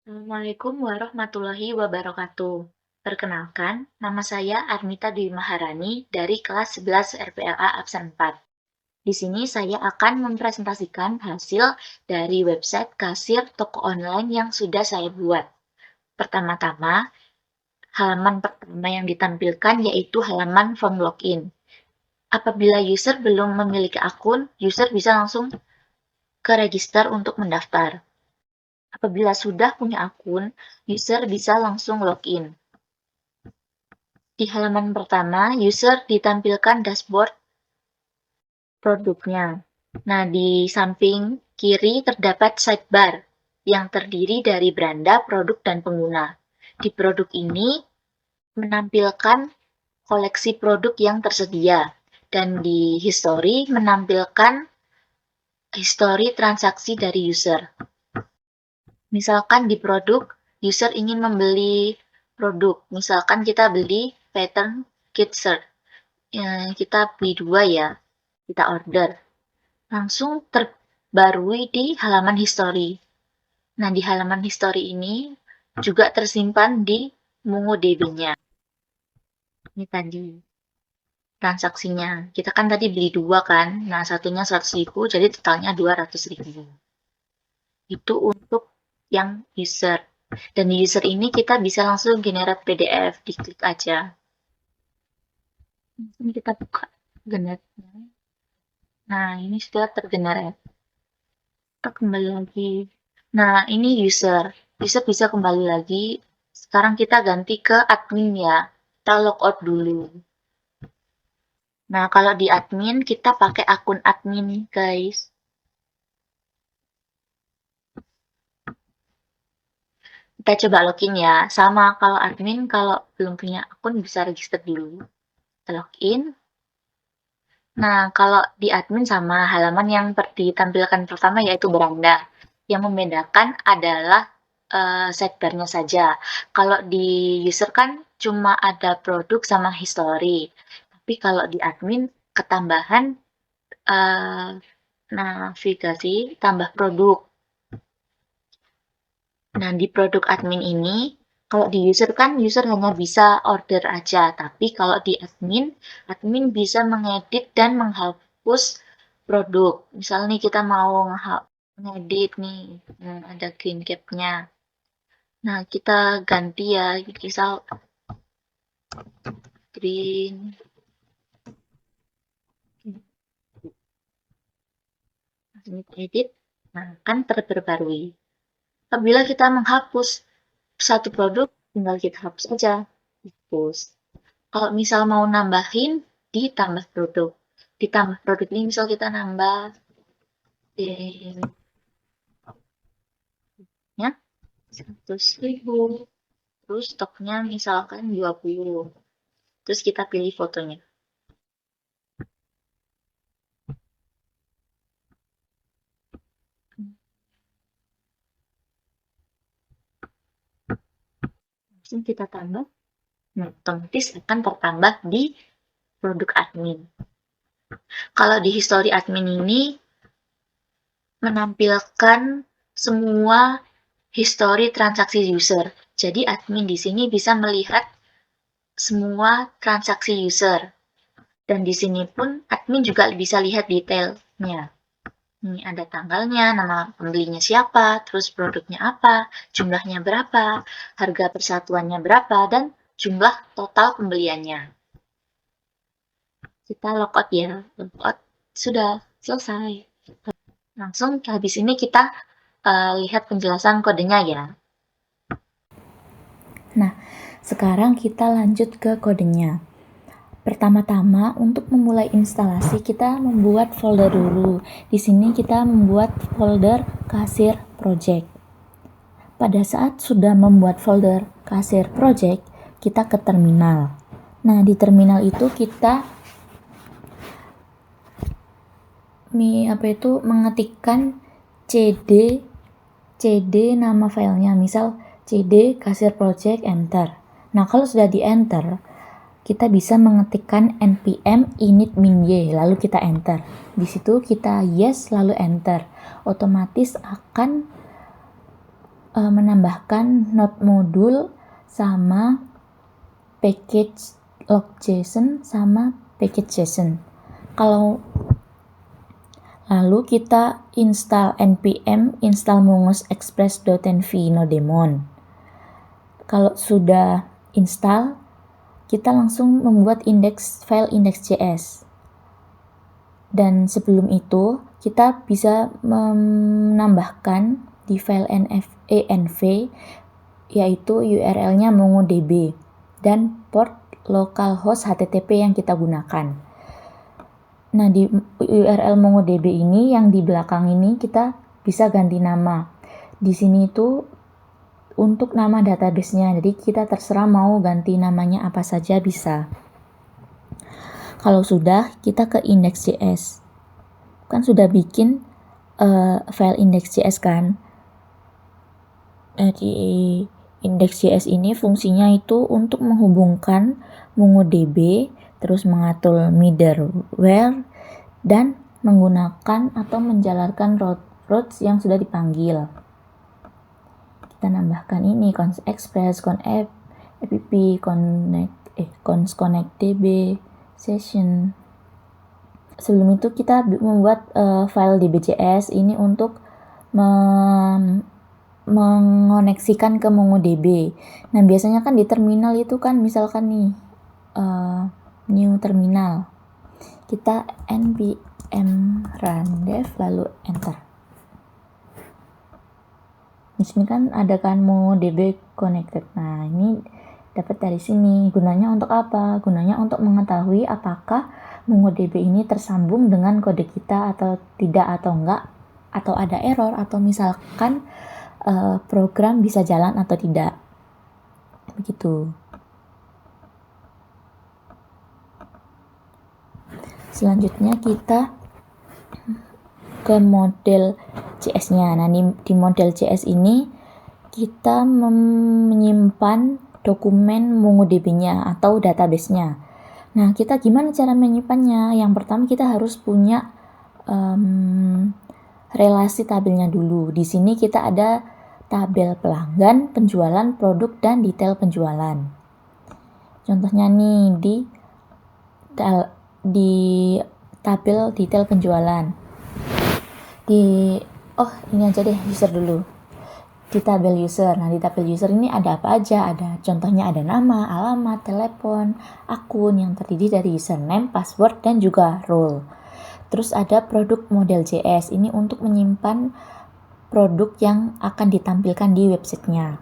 Assalamualaikum warahmatullahi wabarakatuh. Perkenalkan, nama saya Armita Dwi Maharani dari kelas 11 RPLA Absen 4. Di sini saya akan mempresentasikan hasil dari website kasir toko online yang sudah saya buat. Pertama-tama, halaman pertama yang ditampilkan yaitu halaman form login. Apabila user belum memiliki akun, user bisa langsung ke register untuk mendaftar. Apabila sudah punya akun, user bisa langsung login. Di halaman pertama, user ditampilkan dashboard produknya. Nah, di samping kiri terdapat sidebar yang terdiri dari beranda, produk, dan pengguna. Di produk ini menampilkan koleksi produk yang tersedia, dan di history menampilkan history transaksi dari user. Misalkan di produk, user ingin membeli produk. Misalkan kita beli pattern kit shirt. Kita beli 2 ya, kita order. Langsung terbarui di halaman history. Nah, di halaman history ini juga tersimpan di MongoDB-nya. Ini tadi transaksinya. Kita kan tadi beli 2 kan, nah satunya 100.000, jadi totalnya 200.000. Itu untuk yang user. Dan di user ini kita bisa langsung generate PDF, diklik aja. Ini kita buka generate-nya. Nah, ini sudah tergenerate. Kita kembali lagi. Nah, ini user. User bisa kembali lagi. Sekarang kita ganti ke admin ya. Kita logout dulu. Nah, kalau di admin, kita pakai akun admin nih, guys. Kita coba login ya. Sama kalau admin, kalau belum punya akun bisa register dulu. Kita login. Nah, kalau di admin sama halaman yang ditampilkan pertama yaitu beranda. Yang membedakan adalah sidebar-nya saja. Kalau di user kan cuma ada produk sama history. Tapi kalau di admin ketambahan navigasi tambah produk. Nah, di produk admin ini, kalau di user kan user hanya bisa order aja. Tapi kalau di admin, admin bisa mengedit dan menghapus produk. Misalnya nih kita mau ngedit nih, ada green cap-nya. Nah, kita ganti ya, misal green. Ini edit, nah kan terperbarui. Apabila kita menghapus satu produk, tinggal kita hapus aja, hapus. Kalau misal mau nambahin, ditambah produk. Ditambah produk ini misal kita nambah ya 100.000, terus stoknya misalkan 20, terus kita pilih fotonya. Langsung kita tambah, nah, otomatis akan tertambah di produk admin. Kalau di history admin ini menampilkan semua history transaksi user. Jadi admin di sini bisa melihat semua transaksi user. Dan di sini pun admin juga bisa lihat detailnya. Ini ada tanggalnya, nama pembelinya siapa, terus produknya apa, jumlahnya berapa, harga persatuannya berapa, dan jumlah total pembeliannya. Kita logout ya, logout sudah selesai. Langsung habis ini kita lihat penjelasan kodenya ya. Nah, sekarang kita lanjut ke kodenya. Pertama-tama, untuk memulai instalasi, kita membuat folder dulu. Di sini kita membuat folder kasir project. Pada saat sudah membuat folder kasir project, kita ke terminal. Nah, di terminal itu kita mengetikkan cd nama filenya, misal cd kasir project, enter. Nah, kalau sudah di enter, kita bisa mengetikkan npm init min y, lalu kita enter. Di situ kita yes lalu enter. Otomatis akan menambahkan node modul sama package log.json sama package JSON. Lalu kita install npm install mongoose express.env nodemon. Kalau sudah install, kita langsung membuat file index.js. Dan sebelum itu, kita bisa menambahkan di file env yaitu URL-nya MongoDB dan port localhost HTTP yang kita gunakan. Nah, di URL MongoDB ini yang di belakang ini kita bisa ganti nama. Di sini itu untuk nama database-nya. Jadi kita terserah mau ganti namanya apa saja bisa. Kalau sudah, kita ke index.js. Kan sudah bikin file index.js kan. Di index.js ini fungsinya itu untuk menghubungkan MongoDB, terus mengatur middleware, dan menggunakan atau menjalankan routes yang sudah dipanggil. Kita nambahkan ini const express, const app, connect db, session. Sebelum itu kita membuat file db.js ini untuk mengoneksikan ke MongoDB. Nah, biasanya kan di terminal itu kan misalkan nih new terminal, kita npm run dev lalu enter. Di sini kan ada kan MongoDB connected. Nah, ini dapat dari sini. Gunanya untuk apa? Gunanya untuk mengetahui apakah MongoDB ini tersambung dengan kode kita atau tidak atau enggak, atau ada error, atau misalkan program bisa jalan atau tidak. Begitu. Selanjutnya kita ke model JS-nya. Nah, di model JS ini kita menyimpan dokumen MongoDB-nya atau database-nya. Nah, kita gimana cara menyimpannya? Yang pertama kita harus punya relasi tabelnya dulu. Di sini kita ada tabel pelanggan, penjualan, produk, dan detail penjualan. Contohnya nih di tabel detail penjualan. Ini aja deh, user dulu. Di tabel user. Nah, di tabel user ini ada apa aja? Contohnya ada nama, alamat, telepon, akun yang terdiri dari username, password, dan juga role. Terus ada produk model JS. Ini untuk menyimpan produk yang akan ditampilkan di websitenya.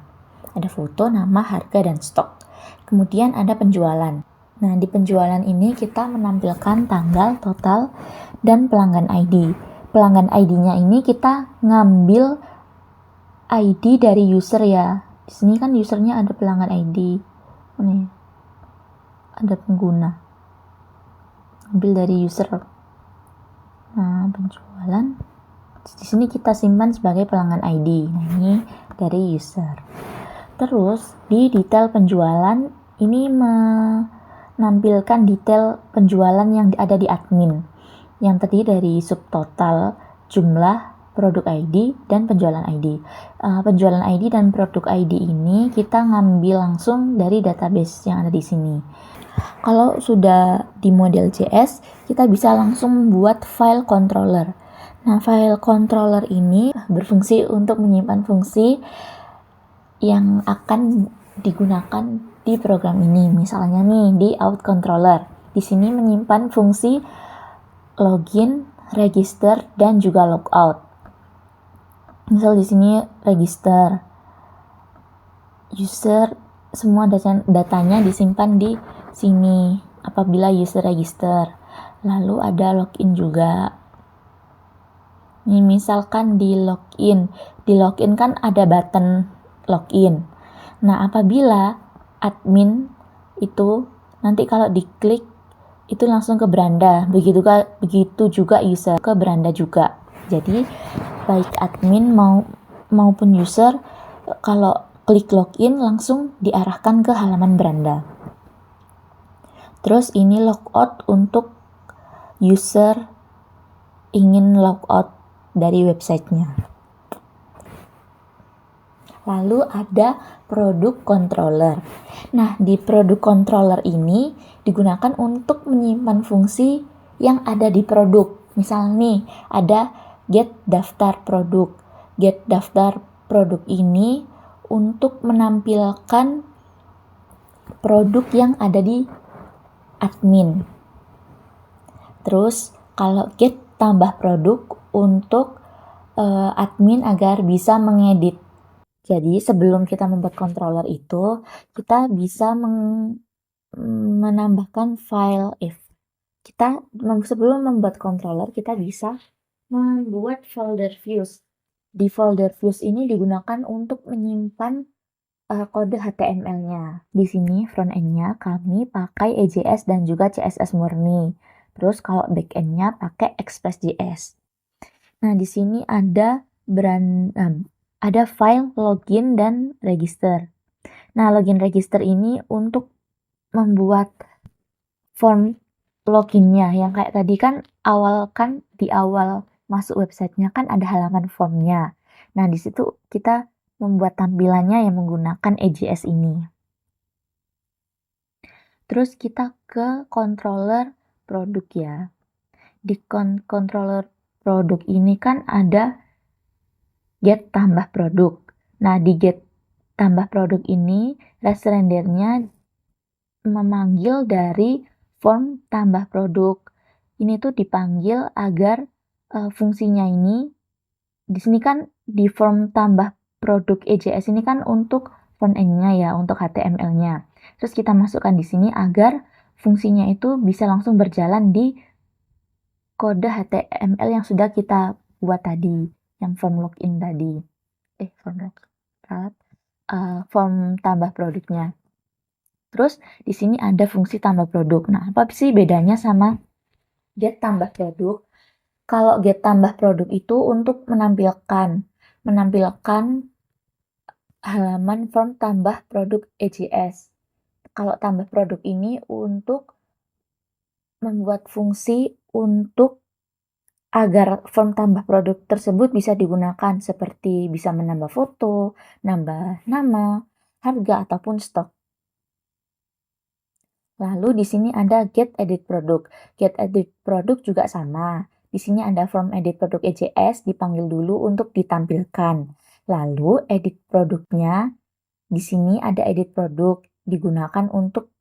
Ada foto, nama, harga, dan stok. Kemudian ada penjualan. Nah, di penjualan ini kita menampilkan tanggal, total, dan pelanggan ID. Pelanggan ID-nya ini kita ngambil ID dari user ya. Di sini kan usernya ada pelanggan ID. Ini ada pengguna. Ambil dari user. Nah, penjualan. Di sini kita simpan sebagai pelanggan ID. Nah, ini dari user. Terus di detail penjualan ini menampilkan detail penjualan yang ada di admin, yang terdiri dari subtotal, jumlah, produk ID, dan penjualan ID. Penjualan ID dan produk ID ini kita ngambil langsung dari database yang ada di sini. Kalau sudah di model JS, kita bisa langsung membuat file controller. Nah, file controller ini berfungsi untuk menyimpan fungsi yang akan digunakan di program ini. Misalnya nih di out controller. Di sini menyimpan fungsi login, register, dan juga logout. Misal di sini register, user, semua datanya disimpan di sini apabila user register. Lalu ada login juga. Ini misalkan di login kan ada button login. Nah, apabila admin itu nanti kalau diklik itu langsung ke beranda, begitu juga user ke beranda juga. Jadi baik admin maupun user kalau klik login langsung diarahkan ke halaman beranda. Terus ini logout untuk user ingin logout dari websitenya. Lalu ada produk controller. Nah, di produk controller ini digunakan untuk menyimpan fungsi yang ada di produk. Misal nih, ada get daftar produk. Get daftar produk ini untuk menampilkan produk yang ada di admin. Terus kalau get tambah produk untuk admin agar bisa mengedit. Jadi sebelum kita membuat controller itu, kita bisa menambahkan file if. Sebelum membuat controller, kita bisa membuat folder views. Di folder views ini digunakan untuk menyimpan kode HTML-nya. Di sini front end-nya kami pakai EJS dan juga CSS murni. Terus kalau back end-nya pakai Express.js. Nah, di sini ada file login dan register. Nah, login register ini untuk membuat form loginnya yang kayak tadi kan di awal masuk websitenya kan ada halaman formnya. Nah, di situ kita membuat tampilannya yang menggunakan EJS ini. Terus kita ke controller produk ya. Di controller produk ini kan ada get tambah produk. Nah, di get tambah produk ini rendernya memanggil dari form tambah produk. Ini tuh dipanggil agar fungsinya ini di sini kan di form tambah produk EJS ini kan untuk front end-nya ya, untuk HTML-nya. Terus kita masukkan di sini agar fungsinya itu bisa langsung berjalan di kode HTML yang sudah kita buat tadi, yang form login tadi. Form tambah produknya. Terus di sini ada fungsi tambah produk. Nah, apa sih bedanya sama get tambah produk? Kalau get tambah produk itu untuk menampilkan halaman form tambah produk EJS. Kalau tambah produk ini untuk membuat fungsi untuk agar form tambah produk tersebut bisa digunakan seperti bisa menambah foto, nambah nama, harga, ataupun stok. Lalu di sini ada get edit produk. Get edit produk juga sama. Di sini ada form edit produk EJS dipanggil dulu untuk ditampilkan. Lalu edit produknya, di sini ada edit produk digunakan untuk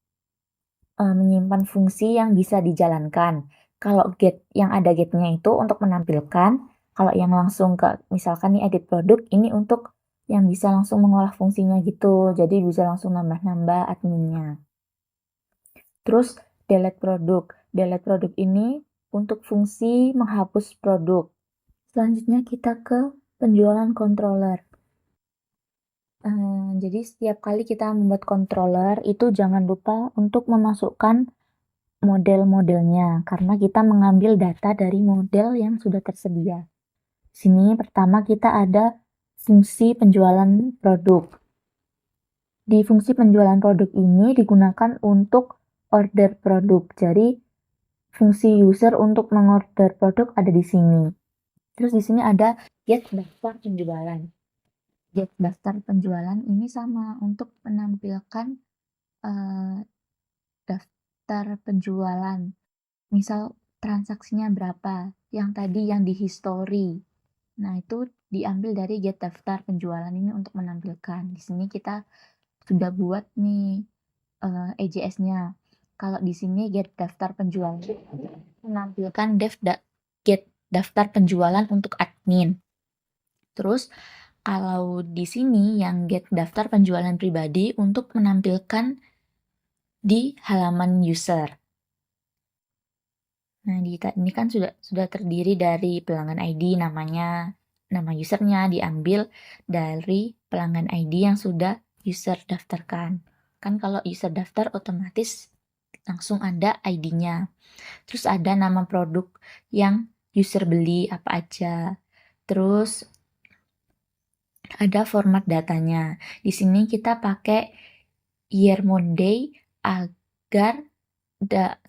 menyimpan fungsi yang bisa dijalankan. Kalau get yang ada getnya itu untuk menampilkan, kalau yang langsung ke misalkan nih edit produk ini untuk yang bisa langsung mengolah fungsinya gitu. Jadi bisa langsung nambah-nambah adminnya. Terus delete produk. Delete produk ini untuk fungsi menghapus produk. Selanjutnya kita ke penjualan controller. Jadi setiap kali kita membuat controller itu jangan lupa untuk memasukkan model-modelnya karena kita mengambil data dari model yang sudah tersedia. Sini pertama kita ada fungsi penjualan produk. Di fungsi penjualan produk ini digunakan untuk order produk. Jadi fungsi user untuk mengorder produk ada di sini. Terus di sini ada get daftar penjualan. Get daftar penjualan ini sama untuk menampilkan daftar penjualan. Misal transaksinya berapa, yang tadi yang di history. Nah, itu diambil dari get daftar penjualan ini untuk menampilkan. Di sini kita sudah buat nih EJS-nya. Kalau di sini get daftar penjualan menampilkan get daftar penjualan untuk admin. Terus kalau di sini yang get daftar penjualan pribadi untuk menampilkan di halaman user. Nah, ini kan sudah terdiri dari pelanggan ID, nama usernya diambil dari pelanggan ID yang sudah user daftarkan. Kan kalau user daftar otomatis langsung ada ID-nya. Terus ada nama produk yang user beli apa aja. Terus ada format datanya. Di sini kita pakai year Monday agar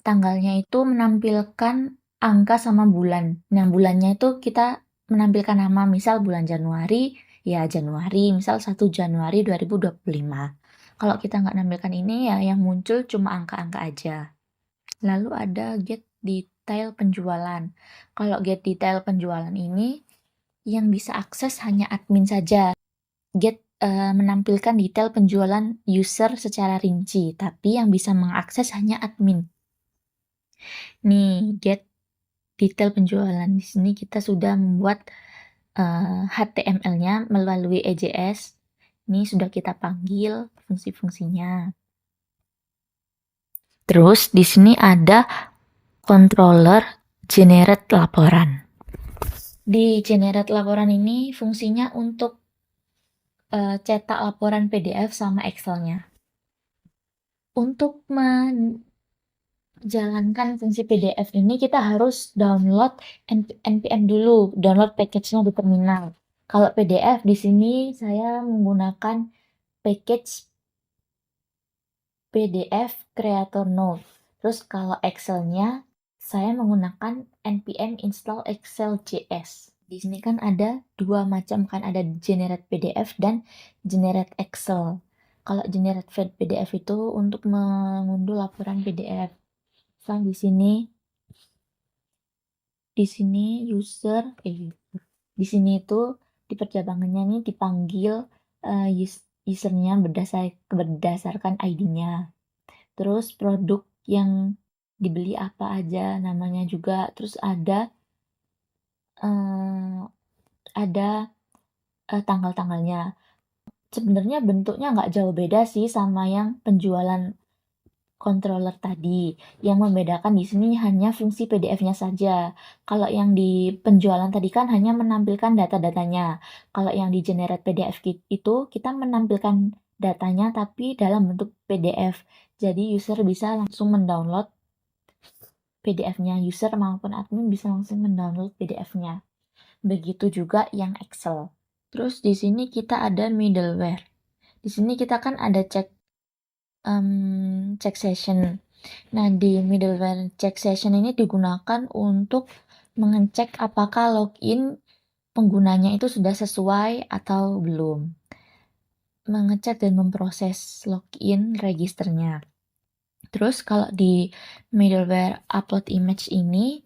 tanggalnya itu menampilkan angka sama bulan. Nah, bulannya itu kita menampilkan nama, misal bulan Januari ya Januari, misal 1 Januari 2025. Kalau kita nggak nampilkan ini ya yang muncul cuma angka-angka aja. Lalu ada get detail penjualan. Kalau get detail penjualan ini yang bisa akses hanya admin saja. Get menampilkan detail penjualan user secara rinci, tapi yang bisa mengakses hanya admin. Nih, get detail penjualan. Di sini kita sudah membuat HTML-nya melalui EJS. Ini sudah kita panggil fungsi-fungsinya. Terus di sini ada controller generate laporan. Di generate laporan ini fungsinya untuk cetak laporan PDF sama Excel-nya. Untuk menjalankan fungsi PDF ini kita harus download npm dulu, download package-nya di terminal. Kalau PDF di sini saya menggunakan package PDF Creator Node. Terus kalau Excel-nya saya menggunakan npm install excel.js. Di sini kan ada dua macam, kan ada generate PDF dan generate Excel. Kalau generate PDF itu untuk mengunduh laporan PDF. Di sini user di sini itu di percabangannya nih dipanggil usernya berdasarkan ID-nya. Terus produk yang dibeli apa aja namanya juga. Terus ada tanggal-tanggalnya. Sebenarnya bentuknya nggak jauh beda sih sama yang penjualan controller tadi. Yang membedakan di sini hanya fungsi PDF-nya saja. Kalau yang di penjualan tadi kan hanya menampilkan data-datanya. Kalau yang di generate PDF itu kita menampilkan datanya tapi dalam bentuk PDF. Jadi user bisa langsung mendownload PDF-nya. User maupun admin bisa langsung mendownload PDF-nya. Begitu juga yang Excel. Terus di sini kita ada middleware. Di sini kita kan ada check session. Nah, di middleware check session ini digunakan untuk mengecek apakah login penggunanya itu sudah sesuai atau belum. Mengecek dan memproses login registernya. Terus kalau di middleware upload image ini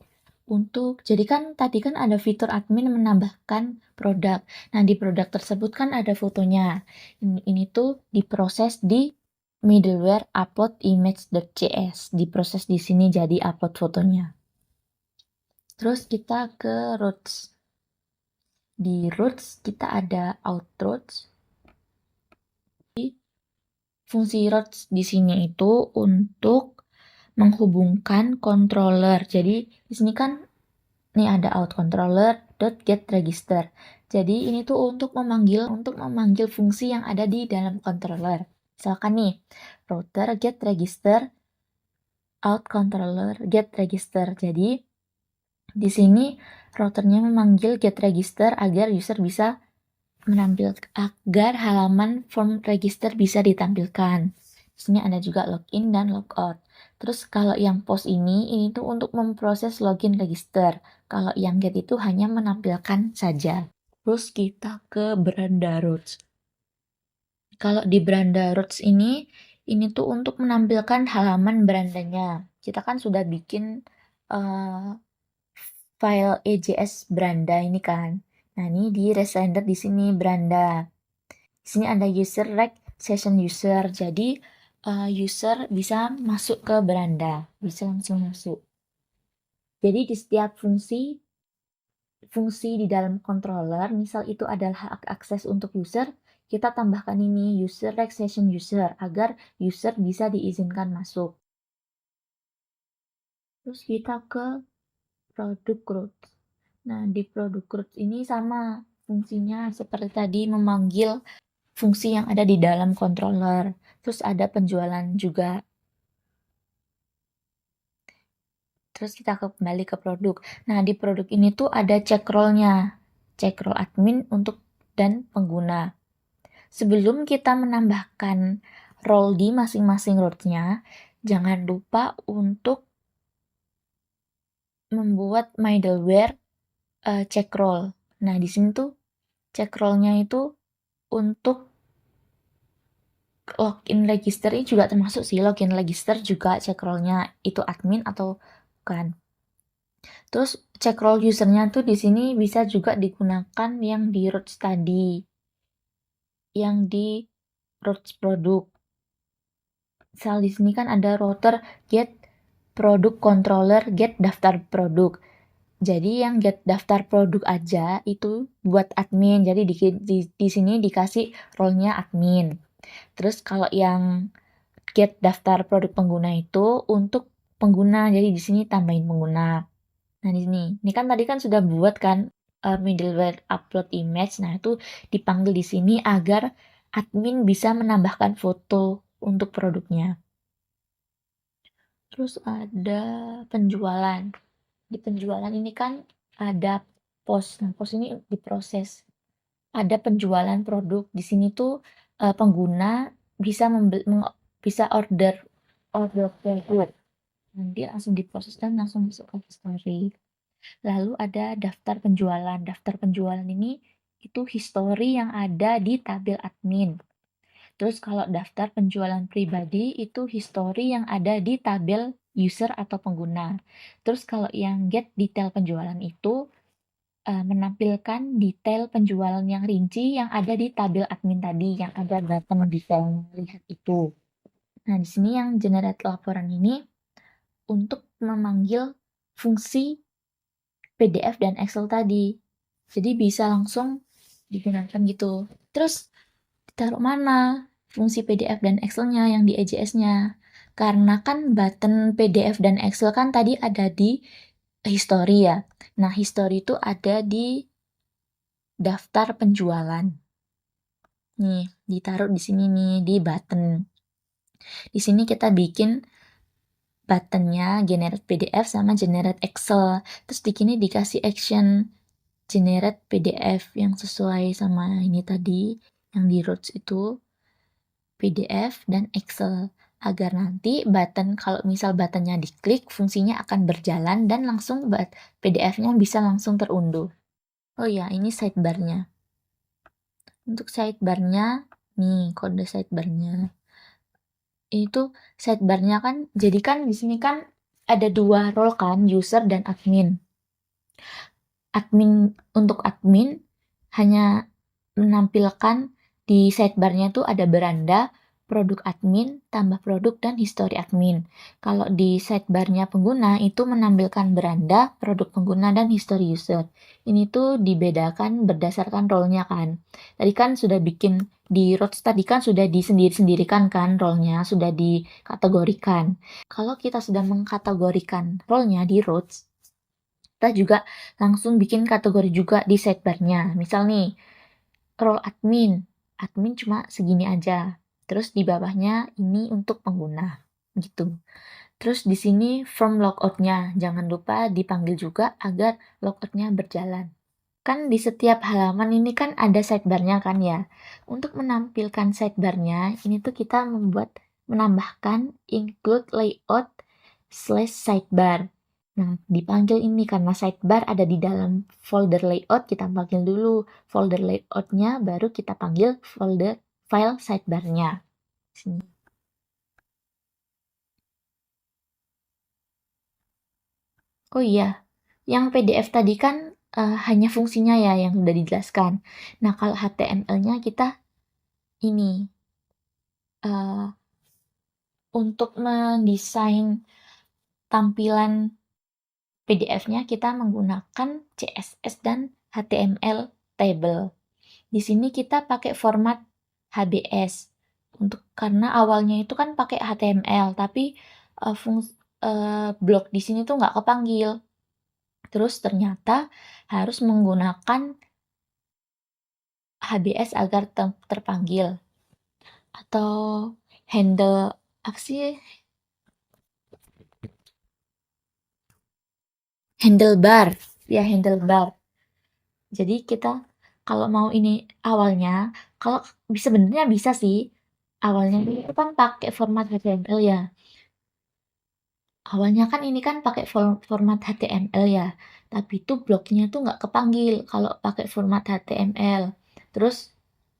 jadi kan tadi kan ada fitur admin menambahkan produk. Nah, di produk tersebut kan ada fotonya. Ini tuh diproses di middleware upload image.js. Diproses di sini jadi upload fotonya. Terus kita ke routes. Di routes kita ada outroutes. Fungsi routes di sini itu untuk menghubungkan controller. Jadi di sini kan ini ada out controller .get register. Jadi ini tuh untuk memanggil fungsi yang ada di dalam controller. Misalkan nih, router get register out controller get register. Jadi di sini routernya memanggil get register agar user bisa agar halaman form register bisa ditampilkan. Di sini ada juga login dan logout. Terus kalau yang post ini tuh untuk memproses login register. Kalau yang get itu hanya menampilkan saja. Terus kita ke Branda Routes. Kalau di Branda Routes ini tuh untuk menampilkan halaman berandanya. Kita kan sudah bikin file EJS Branda ini kan. Nah, ini di render di sini Branda. Di sini ada user rec session user. Jadi user bisa masuk ke Branda, bisa langsung masuk. Jadi di setiap fungsi di dalam controller, misal itu adalah hak akses untuk user, kita tambahkan ini user rec session user agar user bisa diizinkan masuk. Terus kita ke product routes. Nah, di product routes ini sama fungsinya seperti tadi memanggil fungsi yang ada di dalam controller. Terus ada penjualan juga. Terus kita kembali ke produk. Nah, di produk ini tuh ada check roll-nya. Check roll admin dan pengguna. Sebelum kita menambahkan role di masing-masing roles-nya, jangan lupa untuk membuat middleware check roll. Nah, di sini tuh Cek role-nya itu untuk login register ini juga termasuk sih, login register juga cek role-nya itu admin atau bukan. Terus cek role usernya tuh di sini bisa juga digunakan yang di routes tadi, yang di routes produk. Misal di sini kan ada router get produk controller get daftar produk. Jadi yang get daftar produk aja itu buat admin. Jadi di sini dikasih role-nya admin. Terus kalau yang get daftar produk pengguna itu untuk pengguna. Jadi di sini tambahin pengguna. Nah, di sini. Ini kan tadi kan sudah buat kan middleware upload image. Nah, itu dipanggil di sini agar admin bisa menambahkan foto untuk produknya. Terus ada penjualan. Di penjualan ini kan ada post. Nah, post ini diproses. Ada penjualan produk. Di sini tuh pengguna bisa bisa order produk. Nanti langsung diproses dan langsung masuk ke history. Lalu ada daftar penjualan. Daftar penjualan ini itu history yang ada di tabel admin. Terus kalau daftar penjualan pribadi itu history yang ada di tabel user atau pengguna. Terus kalau yang get detail penjualan itu menampilkan detail penjualan yang rinci yang ada di tabel admin tadi, yang ada button detail lihat itu. Nah, di sini yang generate laporan ini untuk memanggil fungsi PDF dan Excel tadi. Jadi bisa langsung digunakan gitu. Terus ditaruh mana fungsi PDF dan Excel-nya yang di EJS-nya? Karena kan button PDF dan Excel kan tadi ada di history ya. Nah, history itu ada di daftar penjualan. Nih, ditaruh di sini nih di button. Di sini kita bikin buttonnya generate PDF sama generate Excel. Terus di sini dikasih action generate PDF yang sesuai sama ini tadi yang di routes itu PDF dan Excel agar nanti button kalau misal buttonnya diklik fungsinya akan berjalan dan langsung PDF-nya bisa langsung terunduh. Oh ya, ini sidebar-nya. Untuk sidebar-nya nih kode sidebar-nya. Itu sidebar-nya kan jadi kan di sini kan ada dua role kan, user dan admin. Untuk admin hanya menampilkan di sidebar-nya tuh ada beranda, produk admin, tambah produk, dan history admin. Kalau di sidebar-nya pengguna itu menampilkan beranda, produk pengguna, dan history user. Ini tuh dibedakan berdasarkan role-nya kan. Tadi kan sudah bikin di routes tadi kan sudah disendiri-sendirikan kan role-nya, sudah dikategorikan. Kalau kita sudah mengkategorikan role-nya di routes, kita juga langsung bikin kategori juga di sidebar-nya. Misal nih, role admin. Admin cuma segini aja. Terus di bawahnya ini untuk pengguna. Gitu. Terus di sini from logout-nya. Jangan lupa dipanggil juga agar logout-nya berjalan. Kan di setiap halaman ini kan ada sidebar-nya kan ya. Untuk menampilkan sidebar-nya, ini tuh kita menambahkan include layout / sidebar. Nah, dipanggil ini karena sidebar ada di dalam folder layout, kita panggil dulu folder layout-nya, baru kita panggil folder file sidebar-nya. Sini. Oh iya, yang PDF tadi kan hanya fungsinya ya yang sudah dijelaskan. Nah, kalau HTML-nya kita ini untuk mendesain tampilan PDF-nya kita menggunakan CSS dan HTML table. Di sini kita pakai format HBS karena awalnya itu kan pakai HTML tapi blok di sini tuh nggak kepanggil. Terus ternyata harus menggunakan HBS agar terpanggil atau handle apa sih? Handlebar. Ya, handlebar. Jadi kita kalau mau ini awalnya, kalau sebenarnya bisa sih. Awalnya itu kan pakai format HTML ya. Awalnya kan ini kan pakai format HTML ya. Tapi itu bloknya tuh nggak kepanggil kalau pakai format HTML. Terus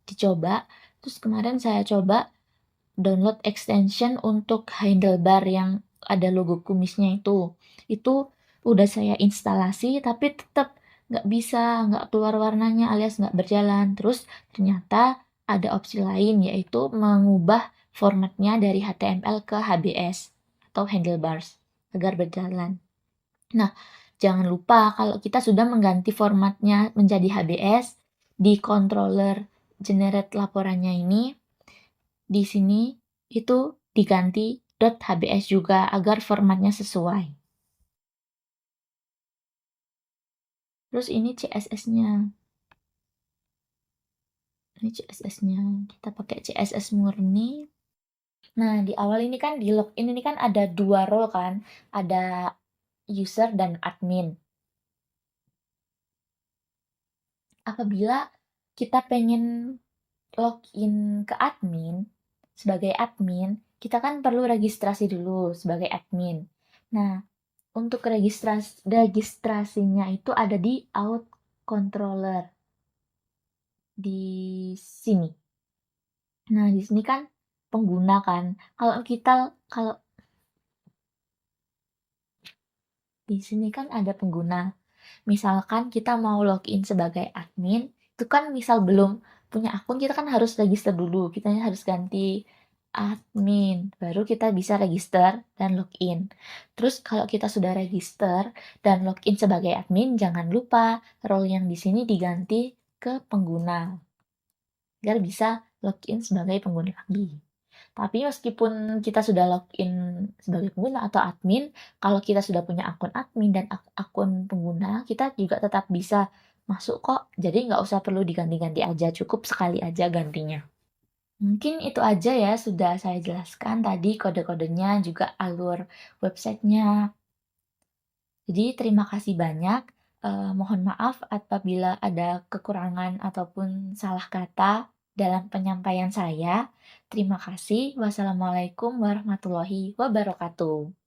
dicoba, terus kemarin saya coba download extension untuk handlebar yang ada logo kumisnya itu. Itu udah saya instalasi tapi tetap nggak bisa, nggak keluar warnanya alias nggak berjalan. Terus ternyata ada opsi lain yaitu mengubah formatnya dari HTML ke HBS atau handlebars agar berjalan. Nah, jangan lupa kalau kita sudah mengganti formatnya menjadi HBS di controller generate laporannya ini, di sini itu diganti .hbs juga agar formatnya sesuai. Terus ini CSS-nya. Ini CSS-nya. Kita pakai CSS murni. Nah, di awal ini kan di login ini kan ada 2 role kan. Ada user dan admin. Apabila kita pengen login ke admin, sebagai admin, kita kan perlu registrasi dulu sebagai admin. Nah, untuk registrasinya itu ada di out controller di sini. Nah, di sini kan pengguna kan. Kalau di sini kan ada pengguna. Misalkan kita mau login sebagai admin, itu kan misal belum punya akun, kita kan harus register dulu. Kita harus ganti admin, baru kita bisa register dan login. Terus kalau kita sudah register dan login sebagai admin, jangan lupa role yang di sini diganti ke pengguna, agar bisa login sebagai pengguna lagi. Tapi meskipun kita sudah login sebagai pengguna atau admin, kalau kita sudah punya akun admin dan akun pengguna, kita juga tetap bisa masuk kok. Jadi nggak usah perlu diganti-ganti aja, cukup sekali aja gantinya. Mungkin itu aja ya, sudah saya jelaskan tadi kode-kodenya, juga alur websitenya. Jadi terima kasih banyak. Mohon maaf apabila ada kekurangan ataupun salah kata dalam penyampaian saya. Terima kasih. Wassalamualaikum warahmatullahi wabarakatuh.